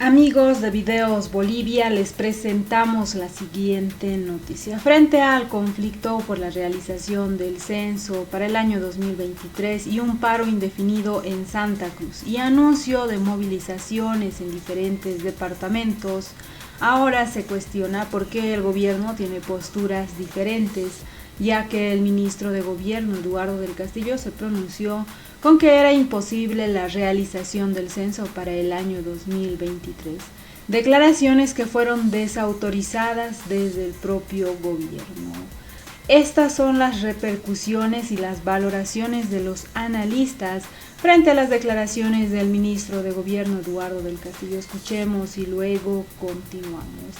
Amigos de Videos Bolivia, les presentamos la siguiente noticia. Frente al conflicto por la realización del censo para el año 2023 y un paro indefinido en Santa Cruz y anuncio de movilizaciones en diferentes departamentos, ahora se cuestiona por qué el gobierno tiene posturas diferentes, ya que el ministro de Gobierno, Eduardo del Castillo, se pronunció con que era imposible la realización del censo para el año 2023. Declaraciones que fueron desautorizadas desde el propio gobierno. Estas son las repercusiones y las valoraciones de los analistas frente a las declaraciones del ministro de Gobierno, Eduardo del Castillo. Escuchemos y luego continuamos.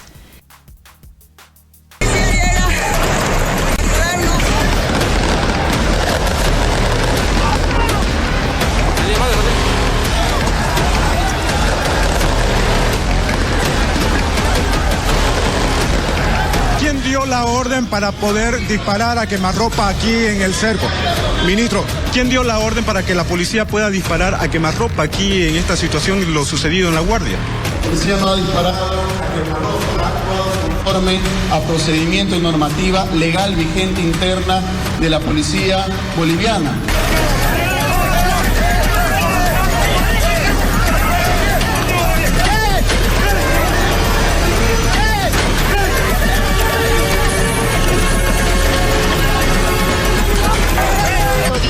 ¿Quién dio la orden para poder disparar a quemarropa aquí en el cerco? Ministro, ¿quién dio la orden para que la policía pueda disparar a quemarropa aquí en esta situación y lo sucedido en La Guardia? La policía no ha disparado a quemarropa, ha actuado conforme a procedimiento y normativa legal vigente interna de la policía boliviana.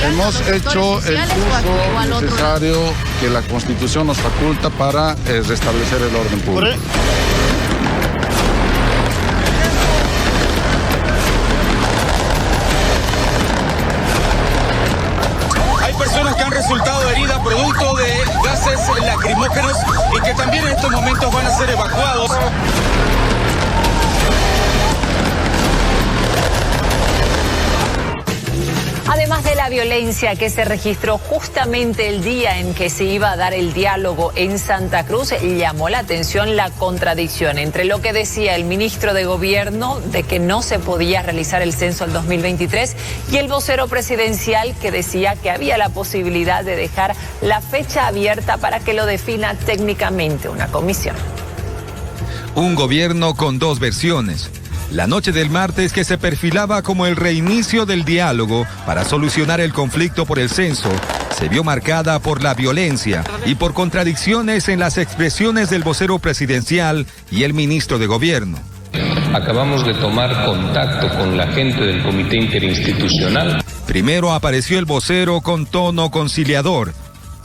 Hemos hecho el uso necesario que la Constitución nos faculta para restablecer el orden público. Hay personas que han resultado heridas producto de gases lacrimógenos y que también en estos momentos van a ser evacuados. Además de la violencia que se registró justamente el día en que se iba a dar el diálogo en Santa Cruz, llamó la atención la contradicción entre lo que decía el ministro de Gobierno de que no se podía realizar el censo del 2023 y el vocero presidencial que decía que había la posibilidad de dejar la fecha abierta para que lo defina técnicamente una comisión. Un gobierno con dos versiones. La noche del martes, que se perfilaba como el reinicio del diálogo para solucionar el conflicto por el censo, se vio marcada por la violencia y por contradicciones en las expresiones del vocero presidencial y el ministro de Gobierno. Acabamos de tomar contacto con la gente del Comité Interinstitucional. Primero apareció el vocero con tono conciliador,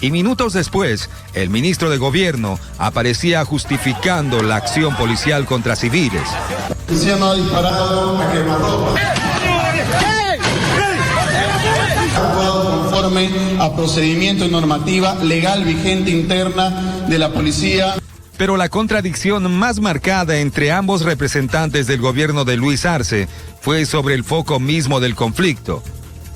y minutos después, el ministro de Gobierno aparecía justificando la acción policial contra civiles. La policía no ha disparado a quemarropa. Ha actuado conforme a procedimiento y normativa legal vigente interna de la policía. Pero la contradicción más marcada entre ambos representantes del gobierno de Luis Arce fue sobre el foco mismo del conflicto: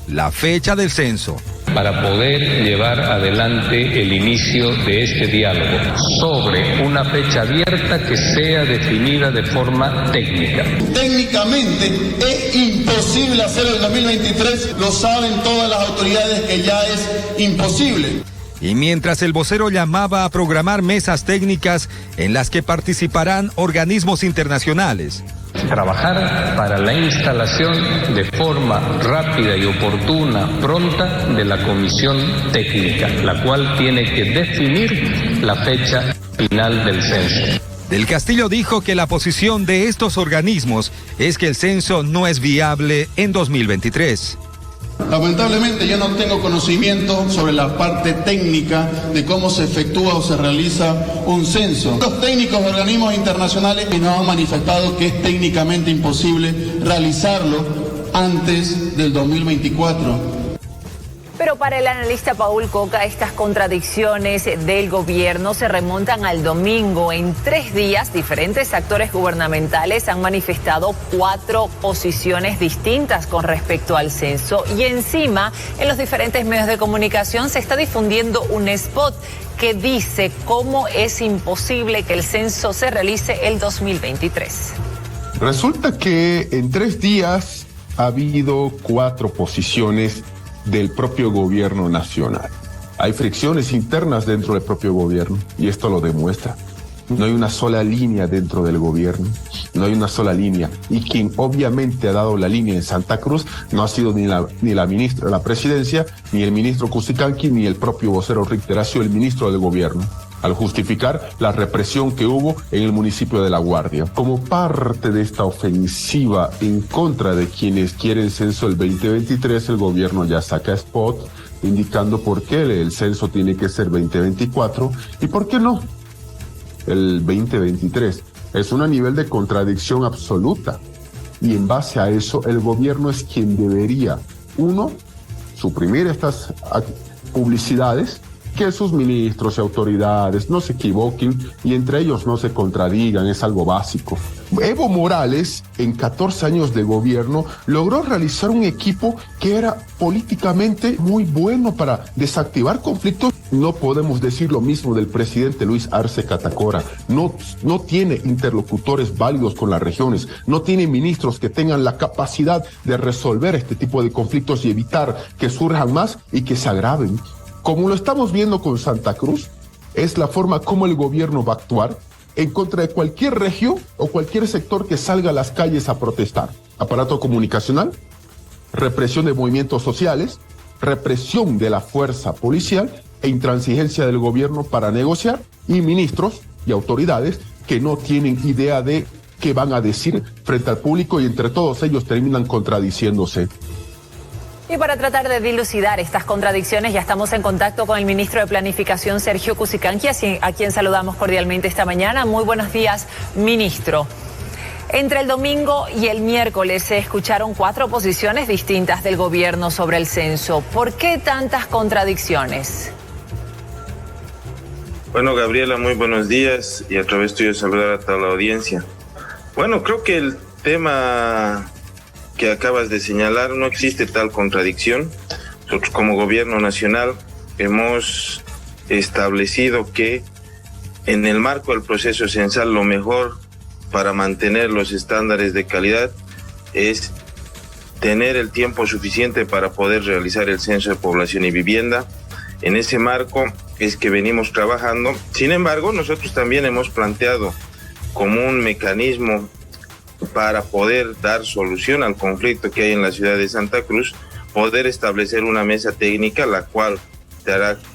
la fecha del censo. Para poder llevar adelante el inicio de este diálogo sobre una fecha abierta que sea definida de forma técnica. Técnicamente es imposible hacerlo en 2023, lo saben todas las autoridades que ya es imposible. Y mientras el vocero llamaba a programar mesas técnicas en las que participarán organismos internacionales, Trabajar para la instalación de forma rápida y oportuna, pronta, de la comisión técnica, la cual tiene que definir la fecha final del censo. Del Castillo dijo que la posición de estos organismos es que el censo no es viable en 2023. Lamentablemente yo no tengo conocimiento sobre la parte técnica de cómo se efectúa o se realiza un censo. Los técnicos de organismos internacionales nos han manifestado que es técnicamente imposible realizarlo antes del 2024. Pero para el analista Paul Coca, estas contradicciones del gobierno se remontan al domingo. En 3 días, diferentes actores gubernamentales han manifestado 4 posiciones distintas con respecto al censo. Y encima, en los diferentes medios de comunicación se está difundiendo un spot que dice cómo es imposible que el censo se realice el 2023. Resulta que en 3 días ha habido 4 posiciones del propio gobierno nacional. Hay fricciones internas dentro del propio gobierno y esto lo demuestra. No hay una sola línea dentro del gobierno, no hay una sola línea. Y quien obviamente ha dado la línea en Santa Cruz no ha sido ni la ministra de la presidencia, ni el ministro Cusicanqui, ni el propio vocero Richter, ha sido el ministro del gobierno, al justificar la represión que hubo en el municipio de La Guardia. Como parte de esta ofensiva en contra de quienes quieren censo el 2023, el gobierno ya saca spot indicando por qué el censo tiene que ser 2024 y por qué no el 2023. Es un nivel de contradicción absoluta. Y en base a eso, el gobierno es quien debería, uno, suprimir estas publicidades, que sus ministros y autoridades no se equivoquen y entre ellos no se contradigan, es algo básico. Evo Morales, en 14 años de gobierno, logró realizar un equipo que era políticamente muy bueno para desactivar conflictos. No podemos decir lo mismo del presidente Luis Arce Catacora. No tiene interlocutores válidos con las regiones, no tiene ministros que tengan la capacidad de resolver este tipo de conflictos y evitar que surjan más y que se agraven. Como lo estamos viendo con Santa Cruz, es la forma como el gobierno va a actuar en contra de cualquier región o cualquier sector que salga a las calles a protestar. Aparato comunicacional, represión de movimientos sociales, represión de la fuerza policial e intransigencia del gobierno para negociar, y ministros y autoridades que no tienen idea de qué van a decir frente al público y entre todos ellos terminan contradiciéndose. Y para tratar de dilucidar estas contradicciones, ya estamos en contacto con el ministro de Planificación, Sergio Cusicanqui, a quien saludamos cordialmente esta mañana. Muy buenos días, ministro. Entre el domingo y el miércoles se escucharon 4 posiciones distintas del gobierno sobre el censo. ¿Por qué tantas contradicciones? Bueno, Gabriela, muy buenos días y a través tuyo saludar a toda la audiencia. Bueno, creo que el tema que acabas de señalar, no existe tal contradicción. Nosotros como gobierno nacional hemos establecido que en el marco del proceso censal lo mejor para mantener los estándares de calidad es tener el tiempo suficiente para poder realizar el censo de población y vivienda. En ese marco es que venimos trabajando. Sin embargo, nosotros también hemos planteado como un mecanismo para poder dar solución al conflicto que hay en la ciudad de Santa Cruz, poder establecer una mesa técnica, la cual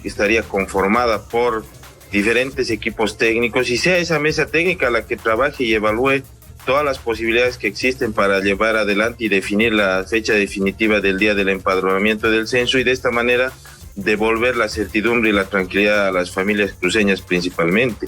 estaría conformada por diferentes equipos técnicos, y sea esa mesa técnica la que trabaje y evalúe todas las posibilidades que existen para llevar adelante y definir la fecha definitiva del día del empadronamiento del censo, y de esta manera devolver la certidumbre y la tranquilidad a las familias cruceñas principalmente.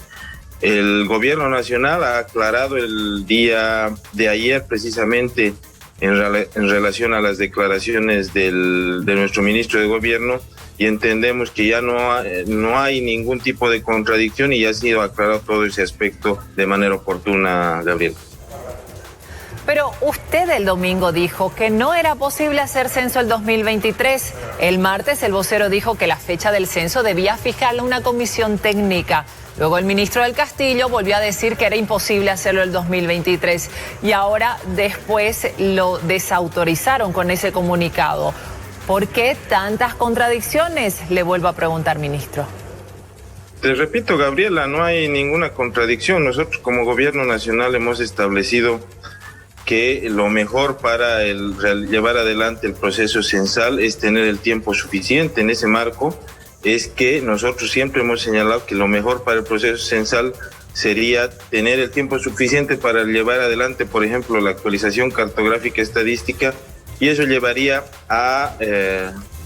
El gobierno nacional ha aclarado el día de ayer precisamente en relación a las declaraciones de nuestro ministro de gobierno, y entendemos que ya no hay ningún tipo de contradicción y ya ha sido aclarado todo ese aspecto de manera oportuna, Gabriel. Pero usted el domingo dijo que no era posible hacer censo el 2023. El martes el vocero dijo que la fecha del censo debía fijarla una comisión técnica. Luego el ministro del Castillo volvió a decir que era imposible hacerlo el 2023 y ahora después lo desautorizaron con ese comunicado. ¿Por qué tantas contradicciones? Le vuelvo a preguntar, ministro. Te repito, Gabriela, no hay ninguna contradicción. Nosotros como gobierno nacional hemos establecido que lo mejor para llevar adelante el proceso censal es tener el tiempo suficiente. En ese marco es que nosotros siempre hemos señalado que lo mejor para el proceso censal sería tener el tiempo suficiente para llevar adelante, por ejemplo, la actualización cartográfica estadística, y eso llevaría a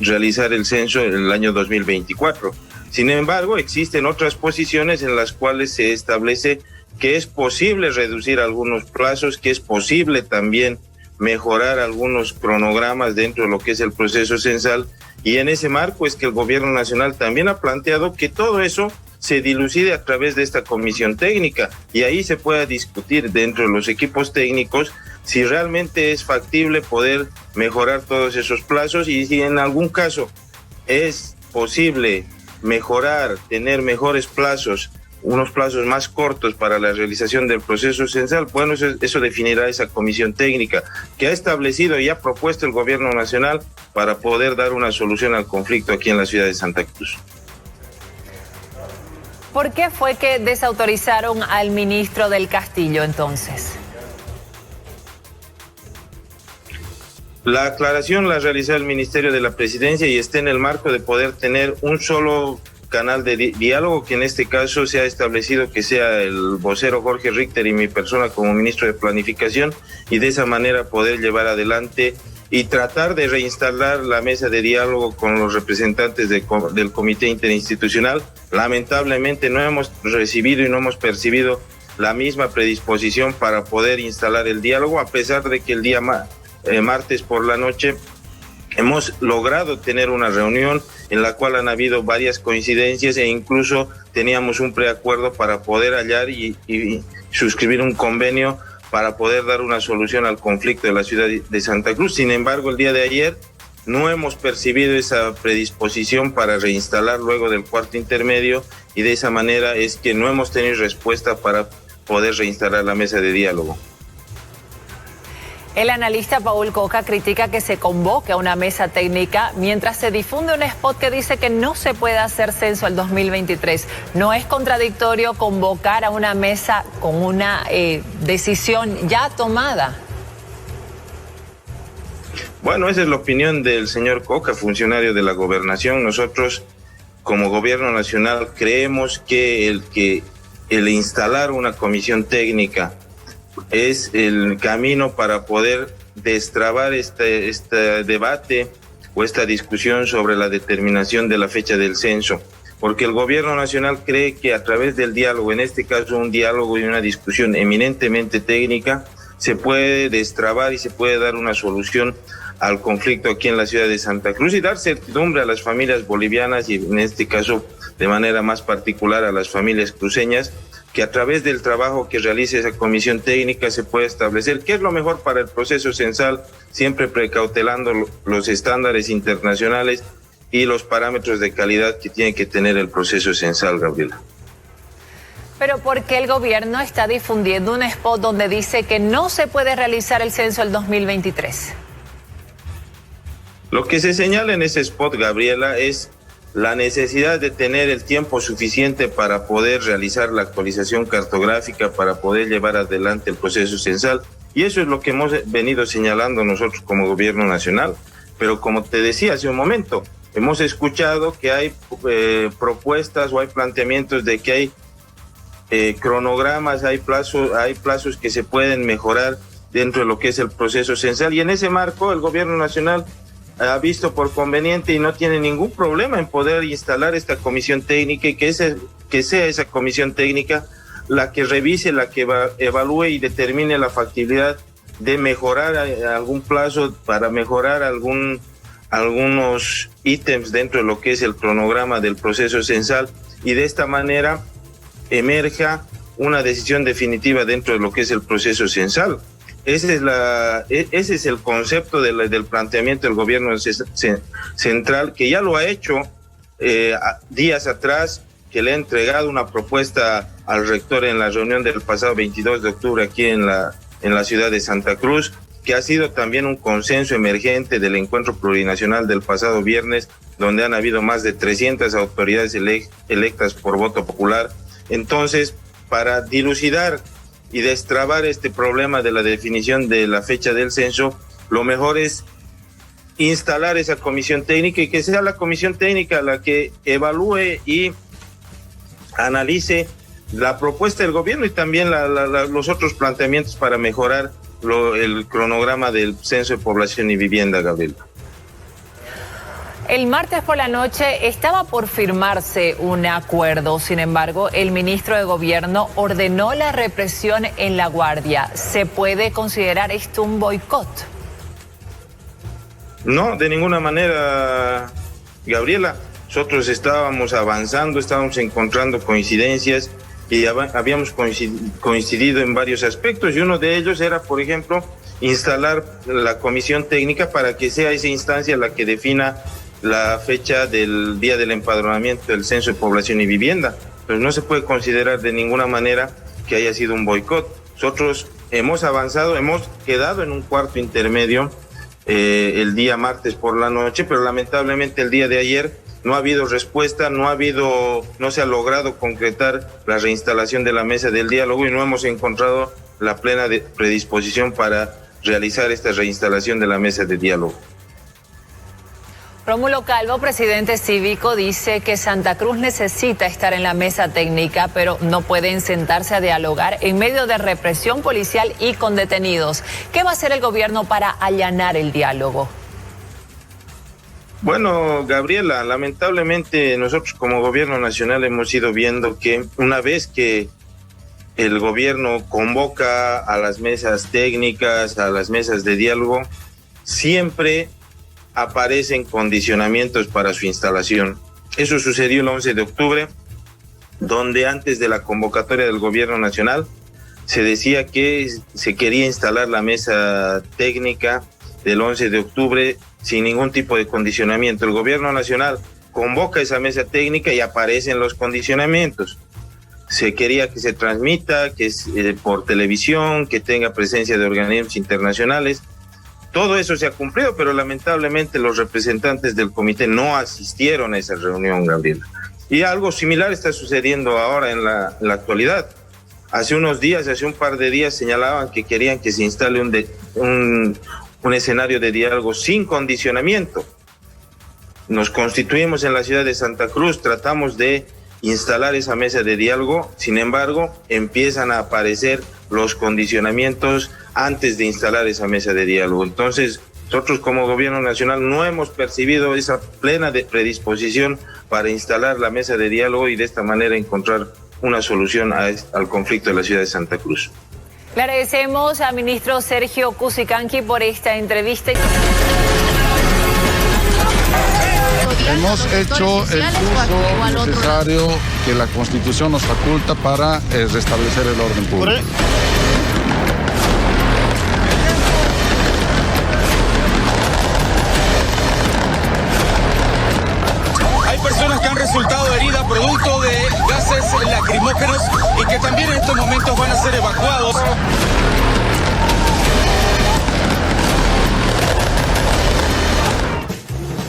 realizar el censo en el año 2024. Sin embargo, existen otras posiciones en las cuales se establece que es posible reducir algunos plazos, que es posible también mejorar algunos cronogramas dentro de lo que es el proceso censal, y en ese marco es que el gobierno nacional también ha planteado que todo eso se dilucide a través de esta comisión técnica, y ahí se pueda discutir dentro de los equipos técnicos si realmente es factible poder mejorar todos esos plazos, y si en algún caso es posible mejorar, tener mejores plazos, unos plazos más cortos para la realización del proceso censal, bueno, eso definirá esa comisión técnica que ha establecido y ha propuesto el gobierno nacional para poder dar una solución al conflicto aquí en la ciudad de Santa Cruz. ¿Por qué fue que desautorizaron al ministro del Castillo entonces? La aclaración la realizó el Ministerio de la Presidencia y está en el marco de poder tener un solo canal de diálogo, que en este caso se ha establecido que sea el vocero Jorge Richter y mi persona como ministro de Planificación, y de esa manera poder llevar adelante y tratar de reinstalar la mesa de diálogo con los representantes del Comité Interinstitucional. Lamentablemente no hemos recibido y no hemos percibido la misma predisposición para poder instalar el diálogo, a pesar de que el día martes por la noche hemos logrado tener una reunión en la cual han habido varias coincidencias e incluso teníamos un preacuerdo para poder hallar y suscribir un convenio para poder dar una solución al conflicto de la ciudad de Santa Cruz. Sin embargo, el día de ayer no hemos percibido esa predisposición para reinstalar luego del cuarto intermedio, y de esa manera es que no hemos tenido respuesta para poder reinstalar la mesa de diálogo. El analista Paul Coca critica que se convoque a una mesa técnica mientras se difunde un spot que dice que no se puede hacer censo el 2023. ¿No es contradictorio convocar a una mesa con una decisión ya tomada? Bueno, esa es la opinión del señor Coca, funcionario de la gobernación. Nosotros, como gobierno nacional, creemos que el instalar una comisión técnica es el camino para poder destrabar este debate o esta discusión sobre la determinación de la fecha del censo, porque el gobierno nacional cree que a través del diálogo, en este caso un diálogo y una discusión eminentemente técnica, se puede destrabar y se puede dar una solución al conflicto aquí en la ciudad de Santa Cruz y dar certidumbre a las familias bolivianas y en este caso de manera más particular a las familias cruceñas, que a través del trabajo que realice esa comisión técnica se puede establecer qué es lo mejor para el proceso censal, siempre precautelando los estándares internacionales y los parámetros de calidad que tiene que tener el proceso censal, Gabriela. Pero ¿por qué el gobierno está difundiendo un spot donde dice que no se puede realizar el censo el 2023? Lo que se señala en ese spot, Gabriela, es la necesidad de tener el tiempo suficiente para poder realizar la actualización cartográfica, para poder llevar adelante el proceso censal. Y eso es lo que hemos venido señalando nosotros como gobierno nacional. Pero como te decía hace un momento, hemos escuchado que hay propuestas o hay planteamientos de que hay cronogramas, hay plazos que se pueden mejorar dentro de lo que es el proceso censal. Y en ese marco el gobierno nacional ha visto por conveniente y no tiene ningún problema en poder instalar esta comisión técnica y que sea esa comisión técnica la que revise, la que evalúe y determine la factibilidad de mejorar algún plazo, para mejorar algunos ítems dentro de lo que es el cronograma del proceso censal, y de esta manera emerja una decisión definitiva dentro de lo que es el proceso censal. Ese es el concepto del planteamiento del gobierno central, que ya lo ha hecho días atrás, que le ha entregado una propuesta al rector en la reunión del pasado 22 de octubre aquí en la ciudad de Santa Cruz, que ha sido también un consenso emergente del encuentro plurinacional del pasado viernes, donde han habido más de 300 autoridades electas por voto popular. Entonces, para dilucidar y destrabar este problema de la definición de la fecha del censo, lo mejor es instalar esa comisión técnica y que sea la comisión técnica la que evalúe y analice la propuesta del gobierno y también los otros planteamientos para mejorar el cronograma del censo de población y vivienda, Gabriel. El martes por la noche estaba por firmarse un acuerdo, sin embargo, el ministro de Gobierno ordenó la represión en La Guardia. ¿Se puede considerar esto un boicot? No, de ninguna manera, Gabriela. Nosotros estábamos avanzando, estábamos encontrando coincidencias y habíamos coincidido en varios aspectos, y uno de ellos era, por ejemplo, instalar la comisión técnica para que sea esa instancia la que defina la fecha del día del empadronamiento del Censo de Población y Vivienda. Pues no se puede considerar de ninguna manera que haya sido un boicot. Nosotros hemos avanzado, hemos quedado en un cuarto intermedio el día martes por la noche, pero lamentablemente el día de ayer no ha habido respuesta, no se ha logrado concretar la reinstalación de la mesa del diálogo y no hemos encontrado la plena predisposición para realizar esta reinstalación de la mesa de diálogo. Rómulo Calvo, presidente cívico, dice que Santa Cruz necesita estar en la mesa técnica, pero no pueden sentarse a dialogar en medio de represión policial y con detenidos. ¿Qué va a hacer el gobierno para allanar el diálogo? Bueno, Gabriela, lamentablemente nosotros como gobierno nacional hemos ido viendo que una vez que el gobierno convoca a las mesas técnicas, a las mesas de diálogo, siempre aparecen condicionamientos para su instalación. Eso sucedió el 11 de octubre, donde antes de la convocatoria del gobierno nacional se decía que se quería instalar la mesa técnica del 11 de octubre sin ningún tipo de condicionamiento. El gobierno nacional convoca esa mesa técnica y aparecen los condicionamientos. Se quería que se transmita, que es por televisión, que tenga presencia de organismos internacionales. Todo eso se ha cumplido, pero lamentablemente los representantes del comité no asistieron a esa reunión, Gabriela. Y algo similar está sucediendo ahora en la actualidad. Hace un par de días señalaban que querían que se instale un escenario de diálogo sin condicionamiento. Nos constituimos en la ciudad de Santa Cruz, tratamos de instalar esa mesa de diálogo, sin embargo, empiezan a aparecer los condicionamientos antes de instalar esa mesa de diálogo. Entonces, nosotros como gobierno nacional no hemos percibido esa plena predisposición para instalar la mesa de diálogo y de esta manera encontrar una solución al conflicto de la ciudad de Santa Cruz. Le agradecemos al ministro Sergio Cusicanqui por esta entrevista. Hemos hecho el uso necesario que la Constitución nos faculta para restablecer el orden público. Hay personas que han resultado heridas producto de gases lacrimógenos y que también en estos momentos van a ser evacuados.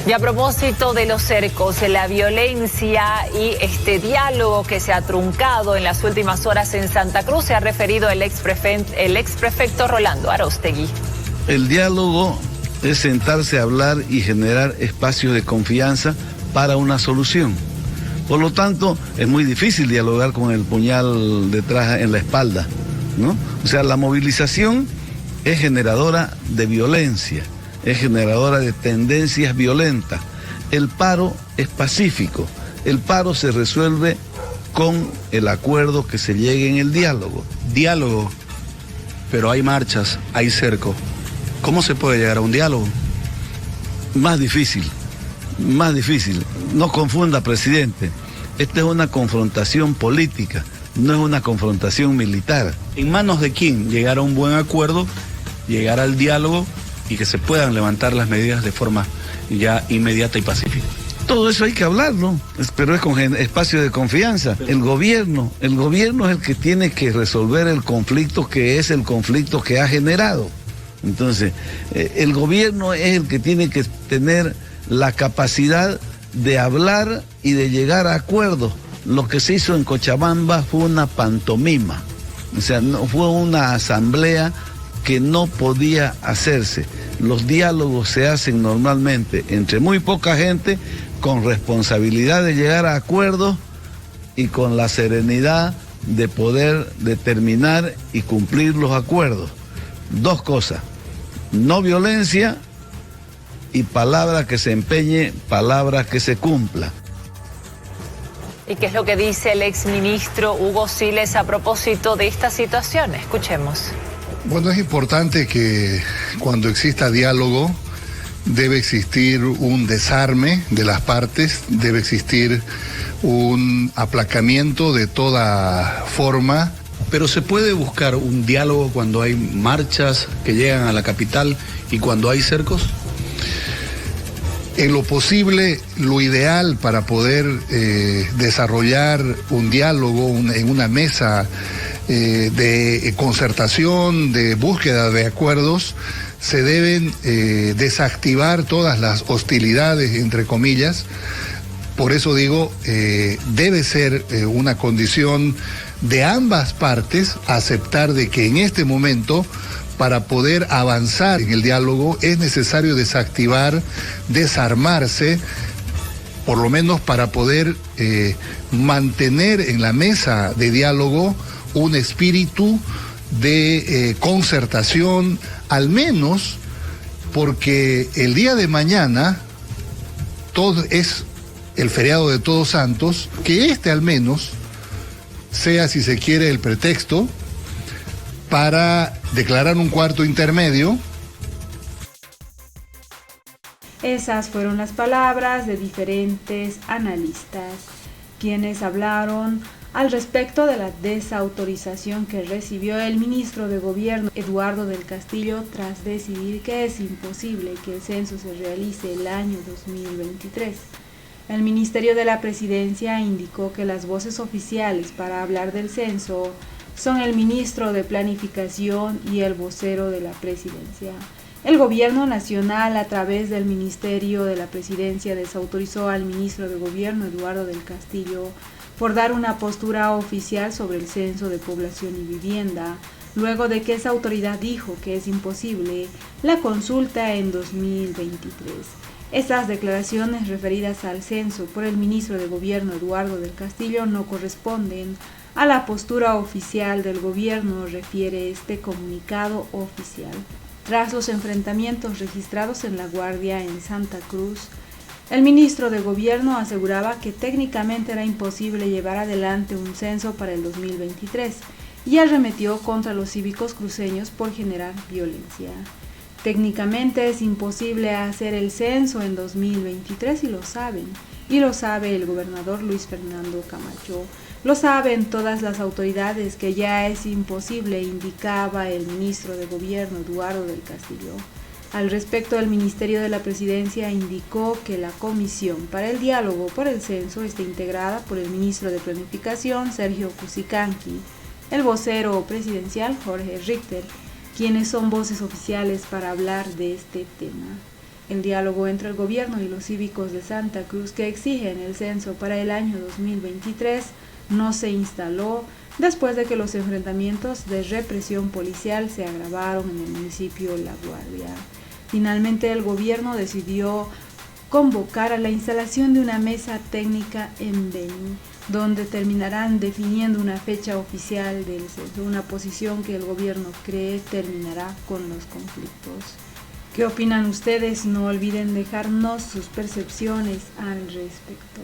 Y a propósito de los cercos, la violencia y este diálogo que se ha truncado en las últimas horas en Santa Cruz, se ha referido el exprefecto Rolando Aróstegui. El diálogo es sentarse a hablar y generar espacios de confianza para una solución. Por lo tanto, es muy difícil dialogar con el puñal detrás en la espalda, ¿no? O sea, la movilización es generadora de violencia, es generadora de tendencias violentas. El paro es pacífico, el paro se resuelve con el acuerdo que se llegue en el diálogo. Diálogo, pero hay marchas, hay cerco. ¿Cómo se puede llegar a un diálogo? Más difícil. No confunda, presidente. Esta es una confrontación política, no es una confrontación militar. ¿En manos de quién llegar a un buen acuerdo, llegar al diálogo y que se puedan levantar las medidas de forma ya inmediata y pacífica? Todo eso hay que hablarlo, pero es con espacio de confianza. El gobierno es el que tiene que resolver el conflicto, que es el conflicto que ha generado. Entonces, el gobierno es el que tiene que tener la capacidad de hablar y de llegar a acuerdos. Lo que se hizo en Cochabamba fue una pantomima, o sea, no fue una asamblea que no podía hacerse. Los diálogos se hacen normalmente entre muy poca gente, con responsabilidad de llegar a acuerdos y con la serenidad de poder determinar y cumplir los acuerdos. Dos cosas: no violencia y palabra que se empeñe, palabra que se cumpla. ¿Y qué es lo que dice el exministro Hugo Siles a propósito de esta situación? Escuchemos. Bueno, es importante que cuando exista diálogo debe existir un desarme de las partes, debe existir un aplacamiento de toda forma. Pero se puede buscar un diálogo cuando hay marchas que llegan a la capital y cuando hay cercos. En lo posible, lo ideal para poder desarrollar un diálogo en una mesa de concertación, de búsqueda de acuerdos, se deben desactivar todas las hostilidades, entre comillas, Por eso digo, debe ser una condición de ambas partes aceptar de que en este momento, para poder avanzar en el diálogo, es necesario desactivar, desarmarse, por lo menos para poder mantener en la mesa de diálogo un espíritu de concertación, al menos porque el día de mañana todo es el feriado de Todos Santos, que este al menos sea, si se quiere, el pretexto para declarar un cuarto intermedio. Esas fueron las palabras de diferentes analistas, quienes hablaron al respecto de la desautorización que recibió el ministro de Gobierno, Eduardo del Castillo, tras decidir que es imposible que el censo se realice el año 2023. El Ministerio de la Presidencia indicó que las voces oficiales para hablar del censo son el ministro de Planificación y el vocero de la Presidencia. El Gobierno Nacional, a través del Ministerio de la Presidencia, desautorizó al ministro de Gobierno, Eduardo del Castillo, por dar una postura oficial sobre el censo de población y vivienda, luego de que esa autoridad dijo que es imposible la consulta en 2023. Estas declaraciones referidas al censo por el ministro de Gobierno, Eduardo del Castillo, no corresponden a la postura oficial del gobierno, refiere este comunicado oficial. Tras los enfrentamientos registrados en La Guardia, en Santa Cruz, el ministro de Gobierno aseguraba que técnicamente era imposible llevar adelante un censo para el 2023 y arremetió contra los cívicos cruceños por generar violencia. Técnicamente es imposible hacer el censo en 2023 y lo saben, y lo sabe el gobernador Luis Fernando Camacho, lo saben todas las autoridades que ya es imposible, indicaba el ministro de Gobierno Eduardo del Castillo. Al respecto, el Ministerio de la Presidencia indicó que la Comisión para el Diálogo por el Censo está integrada por el ministro de Planificación, Sergio Cusicanqui, el vocero presidencial, Jorge Richter, quienes son voces oficiales para hablar de este tema. El diálogo entre el gobierno y los cívicos de Santa Cruz que exigen el censo para el año 2023 no se instaló después de que los enfrentamientos de represión policial se agravaron en el municipio La Guardia. Finalmente, el gobierno decidió convocar a la instalación de una mesa técnica en Beni, donde terminarán definiendo una fecha oficial del censo, una posición que el gobierno cree terminará con los conflictos. ¿Qué opinan ustedes? No olviden dejarnos sus percepciones al respecto.